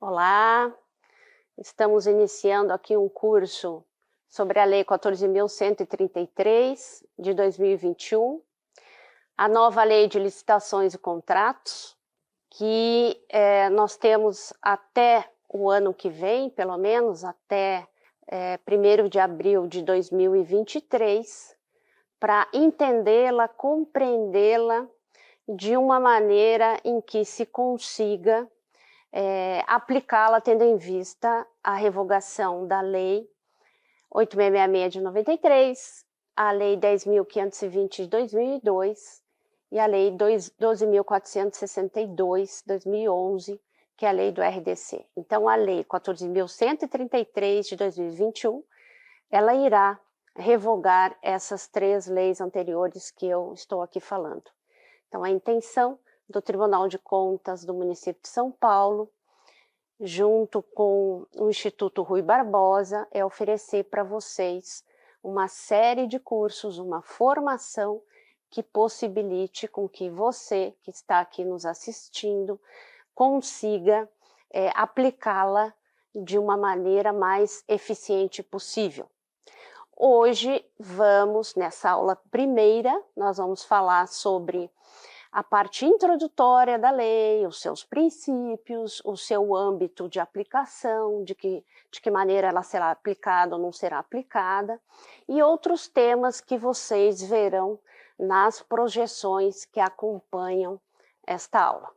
Olá, estamos iniciando aqui um curso sobre a Lei 14.133 de 2021, a nova Lei de Licitações e Contratos, que nós temos até o ano que vem, pelo menos até 1º de abril de 2023, para entendê-la, compreendê-la de uma maneira em que se consiga aplicá-la tendo em vista a revogação da Lei 8666 de 93, a Lei 10.520 de 2002 e a Lei 12.462 de 2011, que é a Lei do RDC. Então, a Lei 14.133 de 2021, ela irá revogar essas 3 leis anteriores que eu estou aqui falando. Então, a intenção do Tribunal de Contas do município de São Paulo, junto com o Instituto Rui Barbosa, é oferecer para vocês uma série de cursos, uma formação que possibilite com que você, que está aqui nos assistindo, consiga aplicá-la de uma maneira mais eficiente possível. Hoje nessa aula primeira, nós vamos falar sobre a parte introdutória da lei, os seus princípios, o seu âmbito de aplicação, de que maneira ela será aplicada ou não será aplicada, e outros temas que vocês verão nas projeções que acompanham esta aula.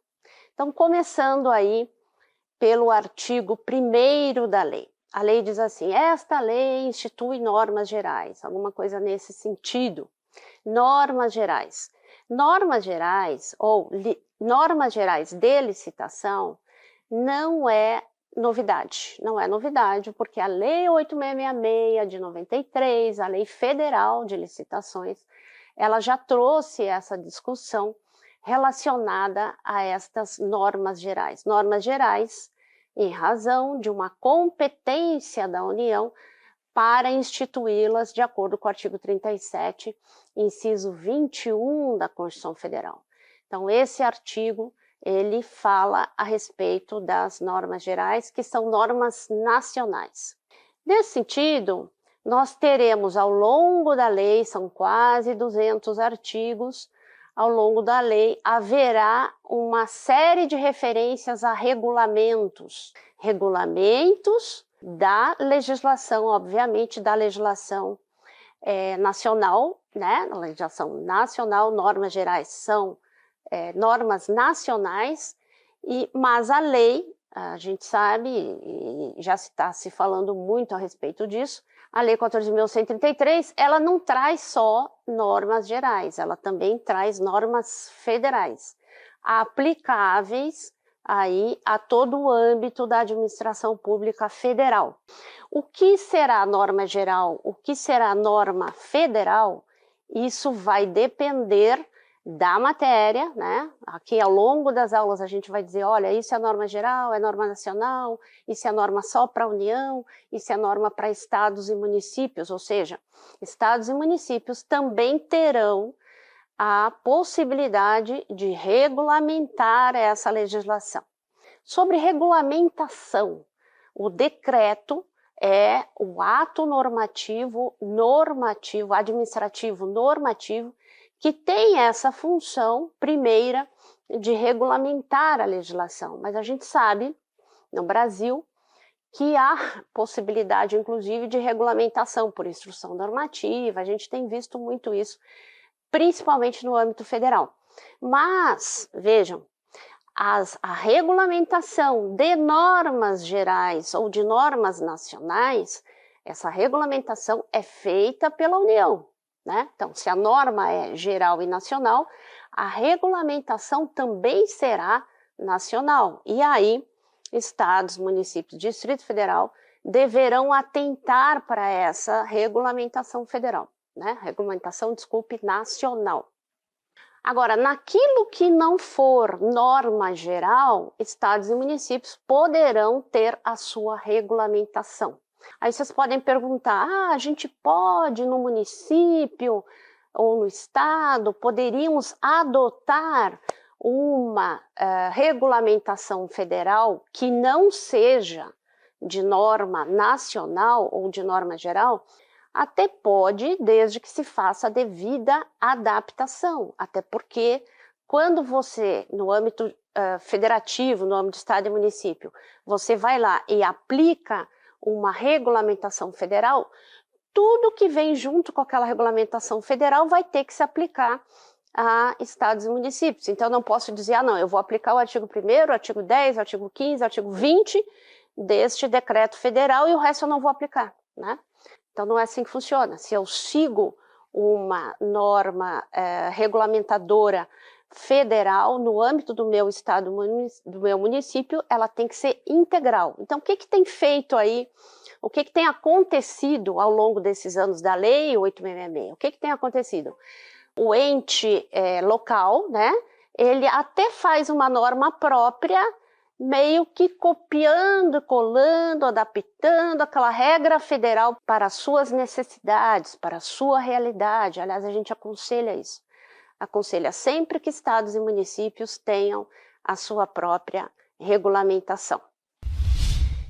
Então, começando aí pelo artigo 1º da lei. A lei diz assim: esta lei institui normas gerais, alguma coisa nesse sentido. Normas gerais. Normas gerais ou normas gerais de licitação não é novidade. Não é novidade porque a Lei 8666 de 93, a Lei Federal de Licitações, ela já trouxe essa discussão relacionada a estas normas gerais. Normas gerais em razão de uma competência da União para instituí-las de acordo com o artigo 37, inciso 21 da Constituição Federal. Então, esse artigo, ele fala a respeito das normas gerais, que são normas nacionais. Nesse sentido, nós teremos ao longo da lei, são quase 200 artigos, ao longo da lei haverá uma série de referências a regulamentos. Regulamentos da legislação, obviamente, da legislação nacional, né? A legislação nacional, normas gerais são normas nacionais, mas a lei, a gente sabe, e já está se falando muito a respeito disso, a Lei 14.133, ela não traz só normas gerais, ela também traz normas federais, aplicáveis aí a todo o âmbito da administração pública federal. O que será norma geral, o que será norma federal, isso vai depender da matéria, né? Aqui ao longo das aulas a gente vai dizer, olha, isso é norma geral, é norma nacional, isso é norma só para a União, isso é norma para estados e municípios, ou seja, estados e municípios também terão a possibilidade de regulamentar essa legislação. Sobre regulamentação, o decreto é o ato normativo, administrativo normativo, que tem essa função primeira de regulamentar a legislação. Mas a gente sabe, no Brasil, que há possibilidade, inclusive, de regulamentação por instrução normativa, a gente tem visto muito isso, principalmente no âmbito federal. Mas, vejam, a regulamentação de normas gerais ou de normas nacionais, essa regulamentação é feita pela União, né? Então, se a norma é geral e nacional, a regulamentação também será nacional. E aí, estados, municípios, Distrito Federal deverão atentar para essa regulamentação federal, né? Regulamentação, nacional. Agora, naquilo que não for norma geral, estados e municípios poderão ter a sua regulamentação. Aí vocês podem perguntar, a gente pode no município ou no estado, poderíamos adotar uma regulamentação federal que não seja de norma nacional ou de norma geral, até pode, desde que se faça a devida adaptação, até porque quando você, no âmbito federativo, no âmbito de estado e município, você vai lá e aplica uma regulamentação federal, tudo que vem junto com aquela regulamentação federal vai ter que se aplicar a estados e municípios. Então, eu não posso dizer, não, eu vou aplicar o artigo 1º, o artigo 10, o artigo 15, o artigo 20 deste decreto federal e o resto eu não vou aplicar, né? Então, não é assim que funciona. Se eu sigo uma norma regulamentadora federal no âmbito do meu estado, do meu município, ela tem que ser integral. Então, o que tem feito aí, o que tem acontecido ao longo desses anos da Lei 8.666? O que tem acontecido? O ente local, né, ele até faz uma norma própria, meio que copiando, colando, adaptando aquela regra federal para as suas necessidades, para a sua realidade. Aliás, a gente aconselha isso. Aconselha sempre que estados e municípios tenham a sua própria regulamentação.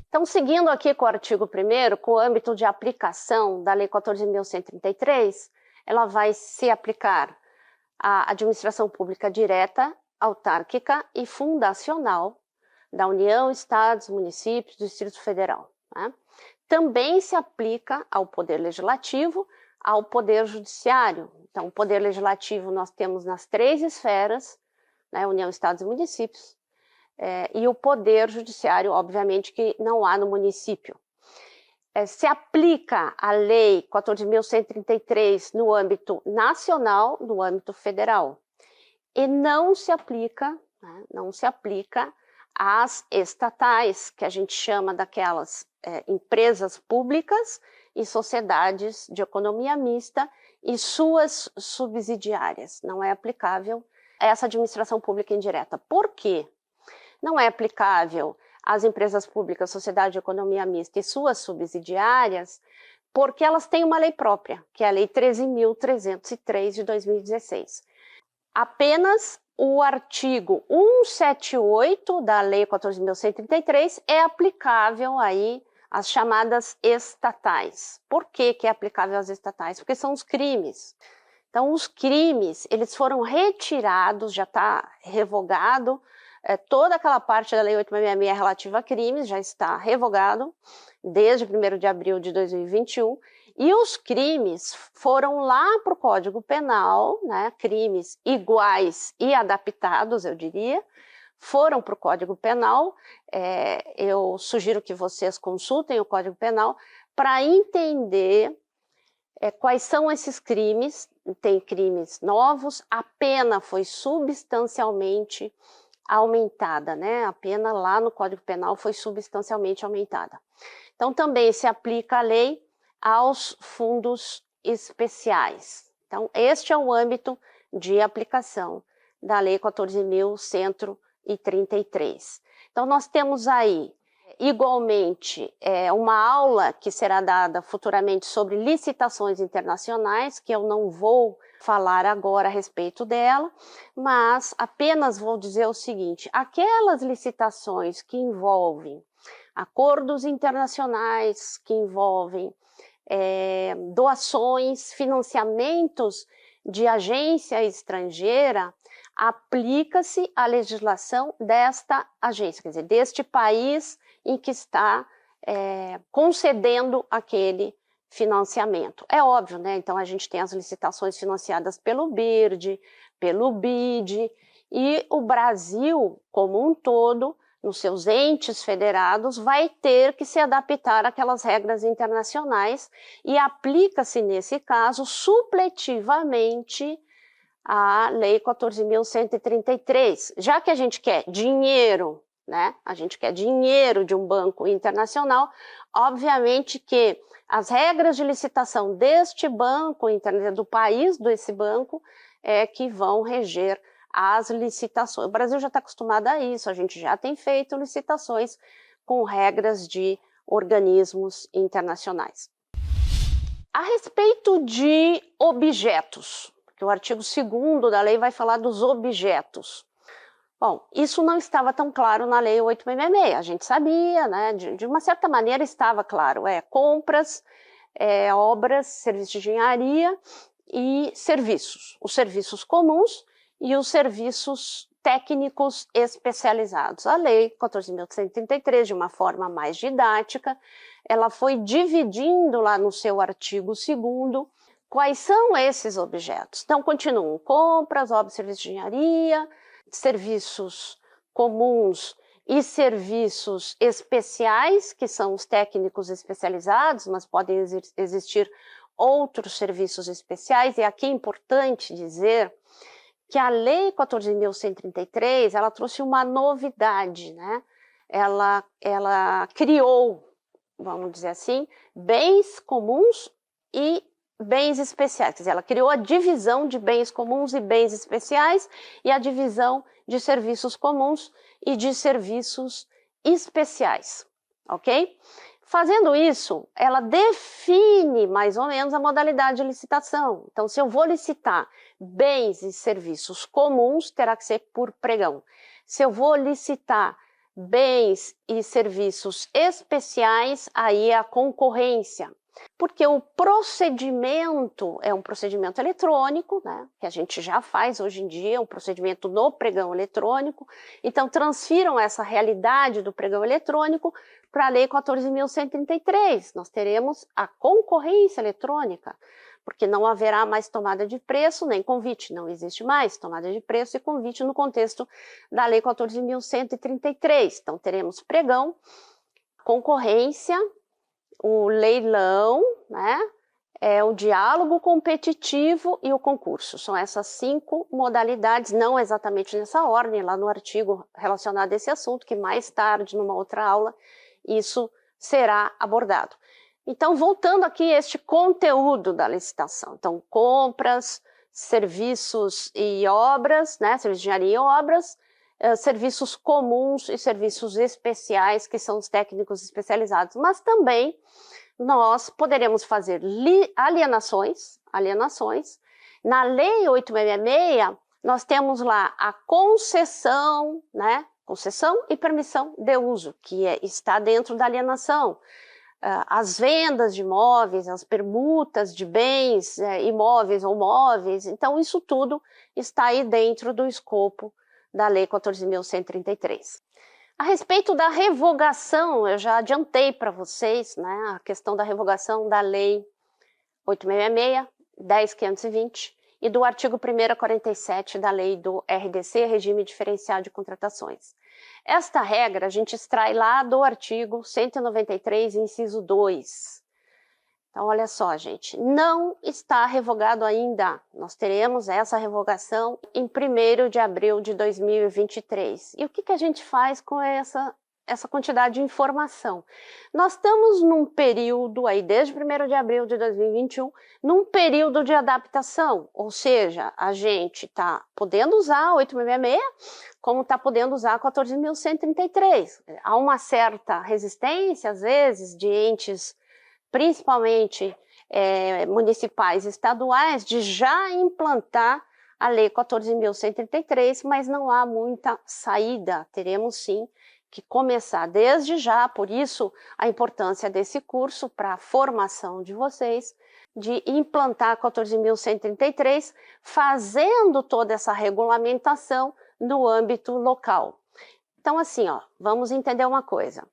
Então, seguindo aqui com o artigo 1º, com o âmbito de aplicação da Lei 14.133, ela vai se aplicar à administração pública direta, autárquica e fundacional da União, estados, municípios, do Distrito Federal, né? Também se aplica ao Poder Legislativo, ao Poder Judiciário. Então, o Poder Legislativo nós temos nas 3 esferas, né, União, estados e municípios, e o Poder Judiciário, obviamente, que não há no município. Se aplica a Lei 14.133 no âmbito nacional, no âmbito federal, e não se aplica, né, não se aplica às estatais, que a gente chama daquelas empresas públicas e sociedades de economia mista e suas subsidiárias. Não é aplicável a essa administração pública indireta. Por quê? Não é aplicável às empresas públicas, sociedade de economia mista e suas subsidiárias, porque elas têm uma lei própria, que é a Lei 13.303 de 2016. Apenas o artigo 178 da Lei 14.133 é aplicável aí às chamadas estatais. Por que é aplicável às estatais? Porque são os crimes. Então, os crimes, eles foram retirados, já está revogado, toda aquela parte da Lei 8.666 relativa a crimes já está revogado desde 1º de abril de 2021, e os crimes foram lá para o Código Penal, né, crimes iguais e adaptados, eu diria, foram para o Código Penal. Eu sugiro que vocês consultem o Código Penal para entender quais são esses crimes. Tem crimes novos, a pena foi substancialmente aumentada, né? A pena lá no Código Penal foi substancialmente aumentada. Então, também se aplica a lei aos fundos especiais. Então, este é o âmbito de aplicação da Lei 14.133. Então, nós temos aí, igualmente, uma aula que será dada futuramente sobre licitações internacionais, que eu não vou falar agora a respeito dela, mas apenas vou dizer o seguinte: aquelas licitações que envolvem acordos internacionais, que envolvem doações, financiamentos de agência estrangeira, aplica-se a legislação desta agência, quer dizer, deste país em que está concedendo aquele financiamento. É óbvio, né? Então, a gente tem as licitações financiadas pelo BIRD, pelo BID, e o Brasil, como um todo, nos seus entes federados, vai ter que se adaptar àquelas regras internacionais e aplica-se, nesse caso, supletivamente a Lei 14.133. Já que a gente quer dinheiro, né? A gente quer dinheiro de um banco internacional, obviamente que as regras de licitação deste banco, do país desse banco, que vão reger as licitações. O Brasil já está acostumado a isso, a gente já tem feito licitações com regras de organismos internacionais. A respeito de objetos, que o artigo 2º da lei vai falar dos objetos. Bom, isso não estava tão claro na Lei 8.666, a gente sabia, né, de uma certa maneira estava claro, compras, obras, serviços de engenharia e serviços, os serviços comuns e os serviços técnicos especializados. A Lei 14.133, de uma forma mais didática, ela foi dividindo lá no seu artigo 2º quais são esses objetos. Então, continuam compras, obras, serviços de engenharia, serviços comuns e serviços especiais, que são os técnicos especializados, mas podem existir outros serviços especiais, e aqui é importante dizer que a Lei 14.133, ela trouxe uma novidade, né? Ela criou, vamos dizer assim, bens comuns e bens especiais, quer dizer, ela criou a divisão de bens comuns e bens especiais e a divisão de serviços comuns e de serviços especiais, ok? Fazendo isso, ela define mais ou menos a modalidade de licitação. Então, se eu vou licitar bens e serviços comuns, terá que ser por pregão. Se eu vou licitar bens e serviços especiais, aí é a concorrência. Porque o procedimento é um procedimento eletrônico, né, que a gente já faz hoje em dia, um procedimento no pregão eletrônico. Então, transfiram essa realidade do pregão eletrônico para a Lei 14.133. Nós teremos a concorrência eletrônica, porque não haverá mais tomada de preço nem convite, não existe mais tomada de preço e convite no contexto da Lei 14.133. Então, teremos pregão, concorrência, o leilão, né, o diálogo competitivo e o concurso. São essas 5 modalidades, não exatamente nessa ordem, lá no artigo relacionado a esse assunto, que mais tarde, numa outra aula, isso será abordado. Então, voltando aqui a este conteúdo da licitação. Então, compras, serviços e obras, né, serviços de engenharia e obras, serviços comuns e serviços especiais, que são os técnicos especializados, mas também nós poderemos fazer alienações. Na Lei 8.666, nós temos lá a concessão, né, concessão e permissão de uso, que está dentro da alienação. As vendas de imóveis, as permutas de bens imóveis ou móveis, então isso tudo está aí dentro do escopo da Lei 14.133. A respeito da revogação, eu já adiantei para vocês, né, a questão da revogação da Lei 8.666, 10.520 e do artigo 1º a 47 da Lei do RDC, Regime Diferenciado de Contratações. Esta regra a gente extrai lá do artigo 193, inciso 2. Então, olha só, gente, não está revogado ainda. Nós teremos essa revogação em 1º de abril de 2023. E o que a gente faz com essa quantidade de informação? Nós estamos num período aí, desde 1º de abril de 2021, num período de adaptação, ou seja, a gente está podendo usar 8.666, como está podendo usar 14.133. Há uma certa resistência, às vezes, de entes principalmente municipais e estaduais, de já implantar a Lei 14.133, mas não há muita saída. Teremos sim que começar desde já, por isso a importância desse curso para a formação de vocês, de implantar 14.133, fazendo toda essa regulamentação no âmbito local. Então, assim, vamos entender uma coisa.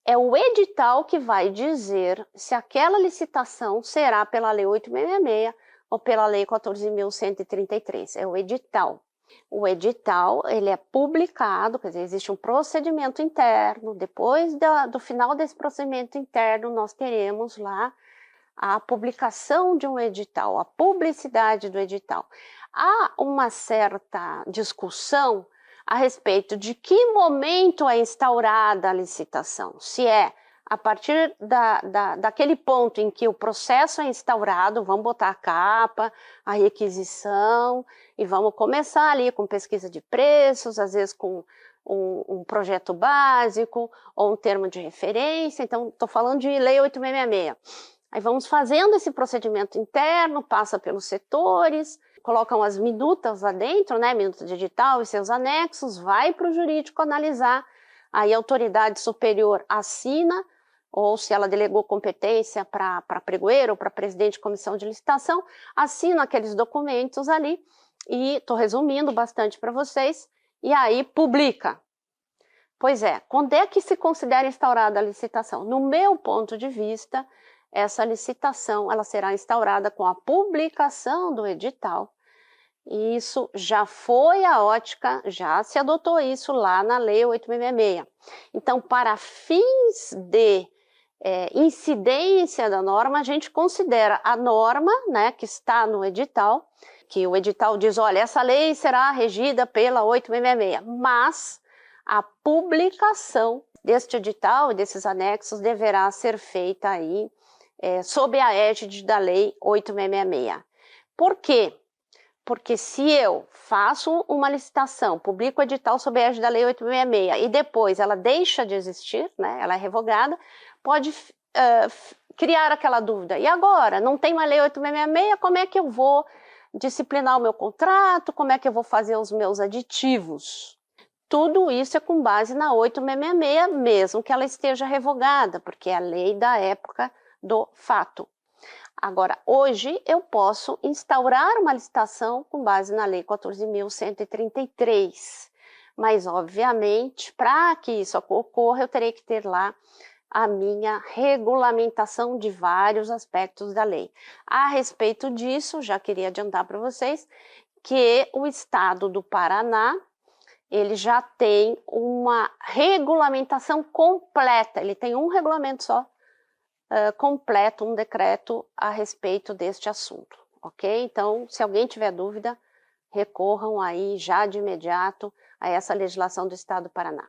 É o edital que vai dizer se aquela licitação será pela Lei 8.666 ou pela Lei 14.133. É o edital. O edital, ele é publicado, quer dizer, existe um procedimento interno. Depois do final desse procedimento interno, nós teremos lá a publicação de um edital, a publicidade do edital. Há uma certa discussão a respeito de que momento é instaurada a licitação, se é a partir daquele ponto em que o processo é instaurado, vamos botar a capa, a requisição, e vamos começar ali com pesquisa de preços, às vezes com um projeto básico ou um termo de referência. Então, estou falando de Lei 8.666. Aí vamos fazendo esse procedimento interno, passa pelos setores, colocam as minutas lá dentro, né, minuta de edital e seus anexos, vai para o jurídico analisar, aí a autoridade superior assina, ou se ela delegou competência para pregoeiro ou para presidente de comissão de licitação, assina aqueles documentos ali, e estou resumindo bastante para vocês, e aí publica. Pois é, quando é que se considera instaurada a licitação? No meu ponto de vista, essa licitação ela será instaurada com a publicação do edital. E isso já foi a ótica, já se adotou isso lá na Lei 8.666. Então, para fins de incidência da norma, a gente considera a norma, né, que está no edital, que o edital diz, olha, essa lei será regida pela 8.666, mas a publicação deste edital e desses anexos deverá ser feita aí sob a égide da Lei 8.666. Por quê? Porque se eu faço uma licitação, publico o edital sob a égide da Lei 8.666 e depois ela deixa de existir, né, ela é revogada, pode criar aquela dúvida. E agora? Não tem uma Lei 8.666, como é que eu vou disciplinar o meu contrato? Como é que eu vou fazer os meus aditivos? Tudo isso é com base na 8.666, mesmo que ela esteja revogada, porque é a lei da época do fato. Agora, hoje eu posso instaurar uma licitação com base na Lei 14.133, mas, obviamente, para que isso ocorra, eu terei que ter lá a minha regulamentação de vários aspectos da lei. A respeito disso, já queria adiantar para vocês que o Estado do Paraná, ele já tem uma regulamentação completa, ele tem um regulamento só, completo, um decreto a respeito deste assunto, ok? Então, se alguém tiver dúvida, recorram aí já de imediato a essa legislação do Estado do Paraná.